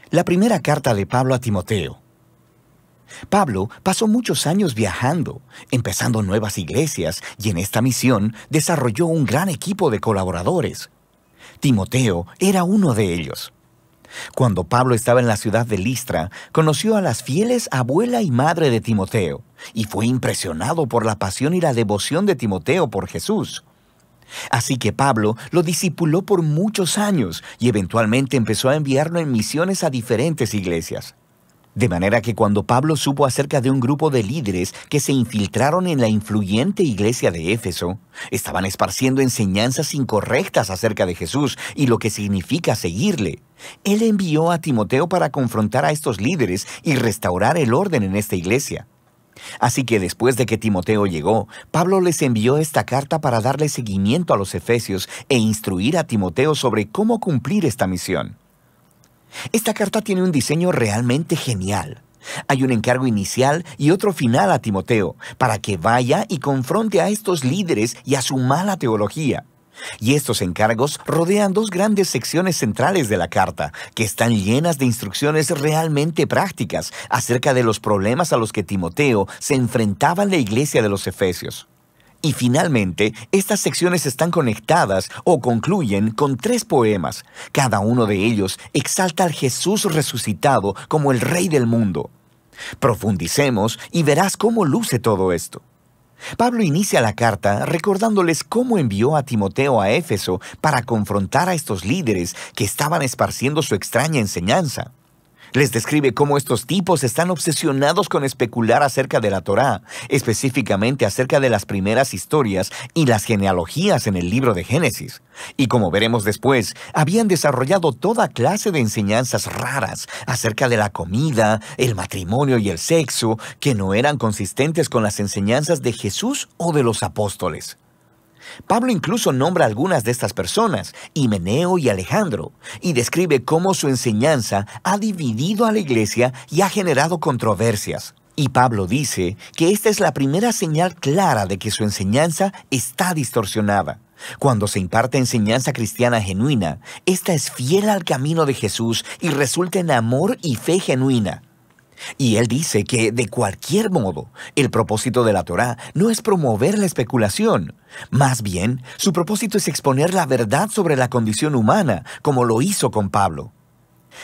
La primera carta de Pablo a Timoteo. Pablo pasó muchos años viajando, empezando nuevas iglesias, y en esta misión desarrolló un gran equipo de colaboradores. Timoteo era uno de ellos. Cuando Pablo estaba en la ciudad de Listra, conoció a las fieles abuela y madre de Timoteo, y fue impresionado por la pasión y la devoción de Timoteo por Jesús. Así que Pablo lo discipuló por muchos años y eventualmente empezó a enviarlo en misiones a diferentes iglesias. De manera que cuando Pablo supo acerca de un grupo de líderes que se infiltraron en la influyente iglesia de Éfeso, estaban esparciendo enseñanzas incorrectas acerca de Jesús y lo que significa seguirle, él envió a Timoteo para confrontar a estos líderes y restaurar el orden en esta iglesia. Así que después de que Timoteo llegó, Pablo les envió esta carta para darle seguimiento a los efesios e instruir a Timoteo sobre cómo cumplir esta misión. Esta carta tiene un diseño realmente genial. Hay un encargo inicial y otro final a Timoteo, para que vaya y confronte a estos líderes y a su mala teología. Y estos encargos rodean dos grandes secciones centrales de la carta, que están llenas de instrucciones realmente prácticas acerca de los problemas a los que Timoteo se enfrentaba en la iglesia de los Efesios. Y finalmente, estas secciones están conectadas o concluyen con 3 poemas. Cada uno de ellos exalta al Jesús resucitado como el Rey del mundo. Profundicemos y verás cómo luce todo esto. Pablo inicia la carta recordándoles cómo envió a Timoteo a Éfeso para confrontar a estos líderes que estaban esparciendo su extraña enseñanza. Les describe cómo estos tipos están obsesionados con especular acerca de la Torá, específicamente acerca de las primeras historias y las genealogías en el libro de Génesis. Y como veremos después, habían desarrollado toda clase de enseñanzas raras acerca de la comida, el matrimonio y el sexo, que no eran consistentes con las enseñanzas de Jesús o de los apóstoles. Pablo incluso nombra a algunas de estas personas, Himeneo y Alejandro, y describe cómo su enseñanza ha dividido a la iglesia y ha generado controversias. Y Pablo dice que esta es la primera señal clara de que su enseñanza está distorsionada. Cuando se imparte enseñanza cristiana genuina, esta es fiel al camino de Jesús y resulta en amor y fe genuina. Y él dice que, de cualquier modo, el propósito de la Torá no es promover la especulación. Más bien, su propósito es exponer la verdad sobre la condición humana, como lo hizo con Pablo.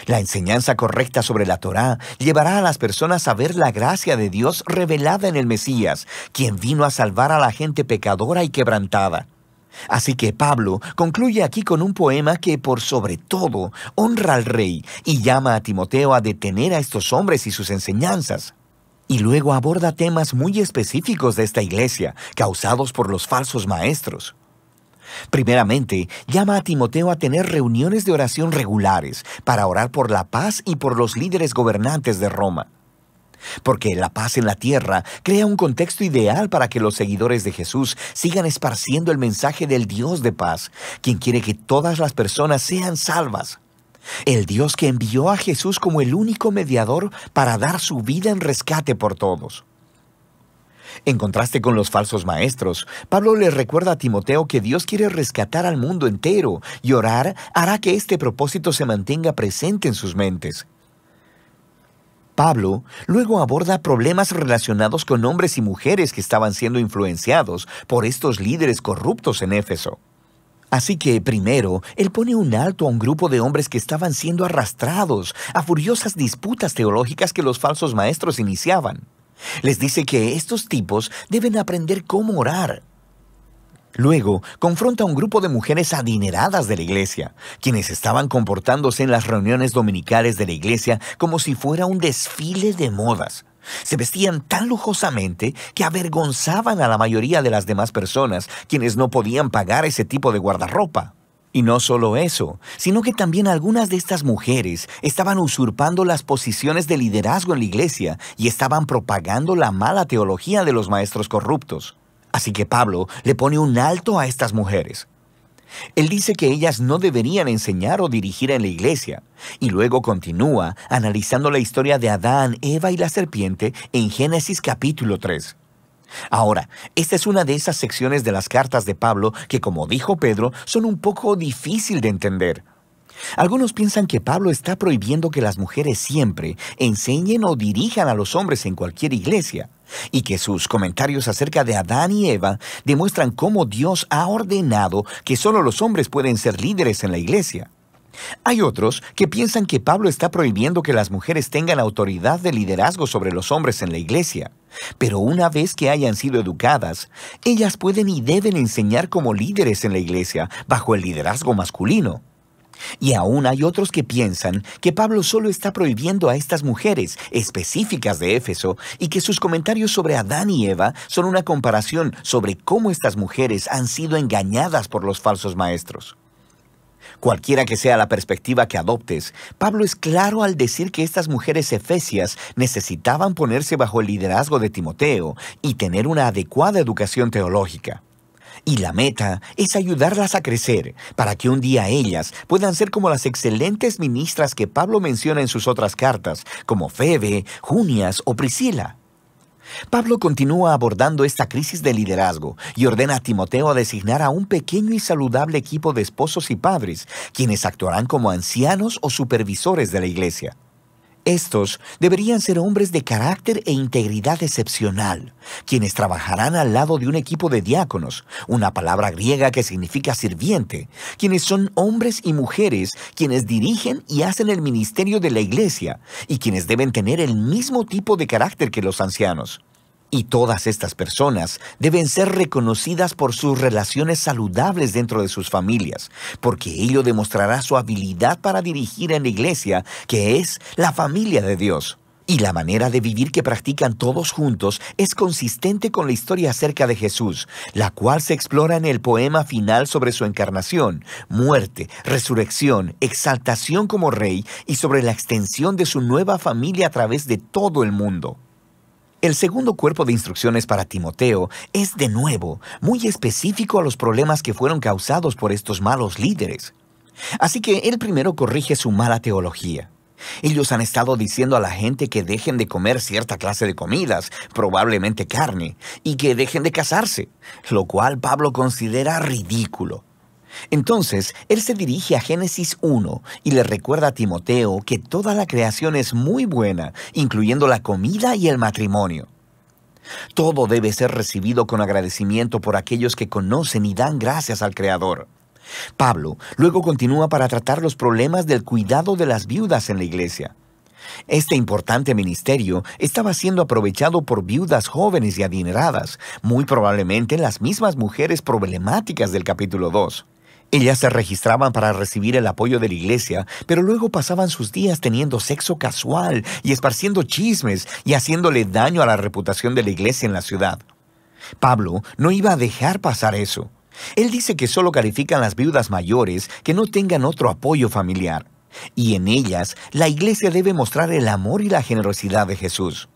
La enseñanza correcta sobre la Torá llevará a las personas a ver la gracia de Dios revelada en el Mesías, quien vino a salvar a la gente pecadora y quebrantada. Así que Pablo concluye aquí con un poema que, por sobre todo, honra al rey y llama a Timoteo a detener a estos hombres y sus enseñanzas. Y luego aborda temas muy específicos de esta iglesia, causados por los falsos maestros. Primeramente, llama a Timoteo a tener reuniones de oración regulares para orar por la paz y por los líderes gobernantes de Roma. Porque la paz en la tierra crea un contexto ideal para que los seguidores de Jesús sigan esparciendo el mensaje del Dios de paz, quien quiere que todas las personas sean salvas. El Dios que envió a Jesús como el único mediador para dar su vida en rescate por todos. En contraste con los falsos maestros, Pablo le recuerda a Timoteo que Dios quiere rescatar al mundo entero y orar hará que este propósito se mantenga presente en sus mentes. Pablo luego aborda problemas relacionados con hombres y mujeres que estaban siendo influenciados por estos líderes corruptos en Éfeso. Así que, primero, él pone un alto a un grupo de hombres que estaban siendo arrastrados a furiosas disputas teológicas que los falsos maestros iniciaban. Les dice que estos tipos deben aprender cómo orar. Luego, confronta a un grupo de mujeres adineradas de la iglesia, quienes estaban comportándose en las reuniones dominicales de la iglesia como si fuera un desfile de modas. Se vestían tan lujosamente que avergonzaban a la mayoría de las demás personas, quienes no podían pagar ese tipo de guardarropa. Y no solo eso, sino que también algunas de estas mujeres estaban usurpando las posiciones de liderazgo en la iglesia y estaban propagando la mala teología de los maestros corruptos. Así que Pablo le pone un alto a estas mujeres. Él dice que ellas no deberían enseñar o dirigir en la iglesia, y luego continúa analizando la historia de Adán, Eva y la serpiente en Génesis capítulo 3. Ahora, esta es una de esas secciones de las cartas de Pablo que, como dijo Pedro, son un poco difícil de entender. Algunos piensan que Pablo está prohibiendo que las mujeres siempre enseñen o dirijan a los hombres en cualquier iglesia, y que sus comentarios acerca de Adán y Eva demuestran cómo Dios ha ordenado que solo los hombres pueden ser líderes en la iglesia. Hay otros que piensan que Pablo está prohibiendo que las mujeres tengan autoridad de liderazgo sobre los hombres en la iglesia, pero una vez que hayan sido educadas, ellas pueden y deben enseñar como líderes en la iglesia bajo el liderazgo masculino. Y aún hay otros que piensan que Pablo solo está prohibiendo a estas mujeres específicas de Éfeso y que sus comentarios sobre Adán y Eva son una comparación sobre cómo estas mujeres han sido engañadas por los falsos maestros. Cualquiera que sea la perspectiva que adoptes, Pablo es claro al decir que estas mujeres efesias necesitaban ponerse bajo el liderazgo de Timoteo y tener una adecuada educación teológica. Y la meta es ayudarlas a crecer para que un día ellas puedan ser como las excelentes ministras que Pablo menciona en sus otras cartas, como Febe, Junias o Priscila. Pablo continúa abordando esta crisis de liderazgo y ordena a Timoteo a designar a un pequeño y saludable equipo de esposos y padres, quienes actuarán como ancianos o supervisores de la iglesia. Estos deberían ser hombres de carácter e integridad excepcional, quienes trabajarán al lado de un equipo de diáconos, una palabra griega que significa sirviente, quienes son hombres y mujeres quienes dirigen y hacen el ministerio de la iglesia y quienes deben tener el mismo tipo de carácter que los ancianos. Y todas estas personas deben ser reconocidas por sus relaciones saludables dentro de sus familias, porque ello demostrará su habilidad para dirigir en la iglesia, que es la familia de Dios. Y la manera de vivir que practican todos juntos es consistente con la historia acerca de Jesús, la cual se explora en el poema final sobre su encarnación, muerte, resurrección, exaltación como rey y sobre la extensión de su nueva familia a través de todo el mundo. El segundo cuerpo de instrucciones para Timoteo es, de nuevo, muy específico a los problemas que fueron causados por estos malos líderes. Así que él primero corrige su mala teología. Ellos han estado diciendo a la gente que dejen de comer cierta clase de comidas, probablemente carne, y que dejen de casarse, lo cual Pablo considera ridículo. Entonces, él se dirige a Génesis 1 y le recuerda a Timoteo que toda la creación es muy buena, incluyendo la comida y el matrimonio. Todo debe ser recibido con agradecimiento por aquellos que conocen y dan gracias al Creador. Pablo luego continúa para tratar los problemas del cuidado de las viudas en la iglesia. Este importante ministerio estaba siendo aprovechado por viudas jóvenes y adineradas, muy probablemente las mismas mujeres problemáticas del capítulo 2. Ellas se registraban para recibir el apoyo de la iglesia, pero luego pasaban sus días teniendo sexo casual y esparciendo chismes y haciéndole daño a la reputación de la iglesia en la ciudad. Pablo no iba a dejar pasar eso. Él dice que solo califican las viudas mayores que no tengan otro apoyo familiar, y en ellas la iglesia debe mostrar el amor y la generosidad de Jesús.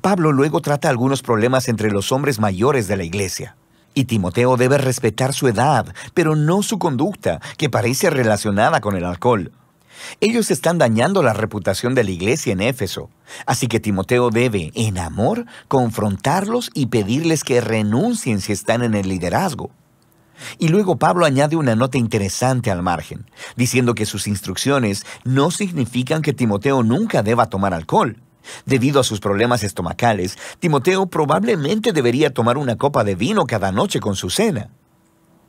Pablo luego trata algunos problemas entre los hombres mayores de la iglesia. Y Timoteo debe respetar su edad, pero no su conducta, que parece relacionada con el alcohol. Ellos están dañando la reputación de la iglesia en Éfeso, así que Timoteo debe, en amor, confrontarlos y pedirles que renuncien si están en el liderazgo. Y luego Pablo añade una nota interesante al margen, diciendo que sus instrucciones no significan que Timoteo nunca deba tomar alcohol. Debido a sus problemas estomacales, Timoteo probablemente debería tomar una copa de vino cada noche con su cena.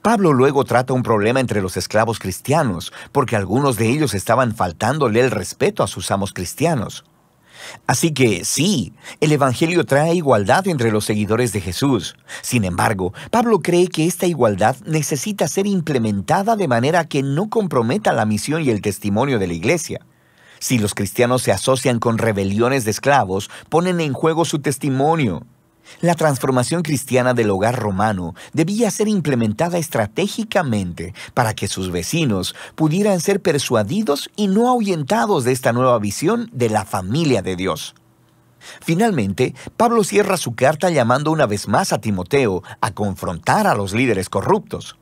Pablo luego trata un problema entre los esclavos cristianos, porque algunos de ellos estaban faltándole el respeto a sus amos cristianos. Así que sí, el Evangelio trae igualdad entre los seguidores de Jesús. Sin embargo, Pablo cree que esta igualdad necesita ser implementada de manera que no comprometa la misión y el testimonio de la iglesia. Si los cristianos se asocian con rebeliones de esclavos, ponen en juego su testimonio. La transformación cristiana del hogar romano debía ser implementada estratégicamente para que sus vecinos pudieran ser persuadidos y no ahuyentados de esta nueva visión de la familia de Dios. Finalmente, Pablo cierra su carta llamando una vez más a Timoteo a confrontar a los líderes corruptos.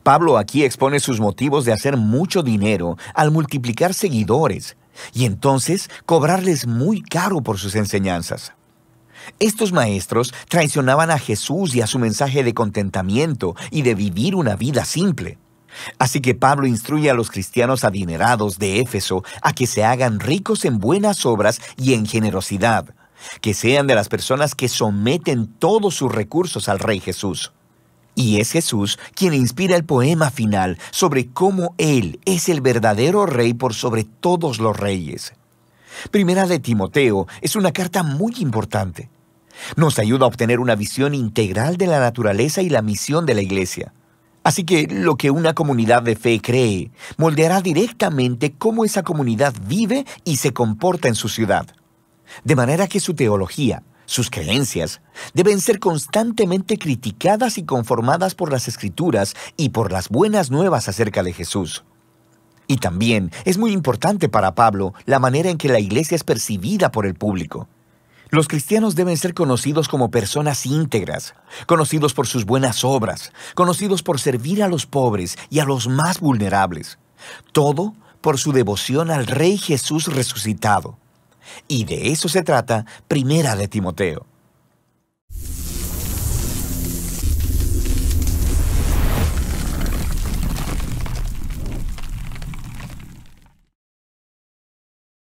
Pablo aquí expone sus motivos de hacer mucho dinero al multiplicar seguidores, y entonces cobrarles muy caro por sus enseñanzas. Estos maestros traicionaban a Jesús y a su mensaje de contentamiento y de vivir una vida simple. Así que Pablo instruye a los cristianos adinerados de Éfeso a que se hagan ricos en buenas obras y en generosidad, que sean de las personas que someten todos sus recursos al Rey Jesús. Y es Jesús quien inspira el poema final sobre cómo Él es el verdadero Rey por sobre todos los reyes. Primera de Timoteo es una carta muy importante. Nos ayuda a obtener una visión integral de la naturaleza y la misión de la Iglesia. Así que lo que una comunidad de fe cree moldeará directamente cómo esa comunidad vive y se comporta en su ciudad. De manera que su teología, sus creencias, deben ser constantemente criticadas y conformadas por las Escrituras y por las buenas nuevas acerca de Jesús. Y también es muy importante para Pablo la manera en que la iglesia es percibida por el público. Los cristianos deben ser conocidos como personas íntegras, conocidos por sus buenas obras, conocidos por servir a los pobres y a los más vulnerables. Todo por su devoción al Rey Jesús resucitado. Y de eso se trata Primera de Timoteo.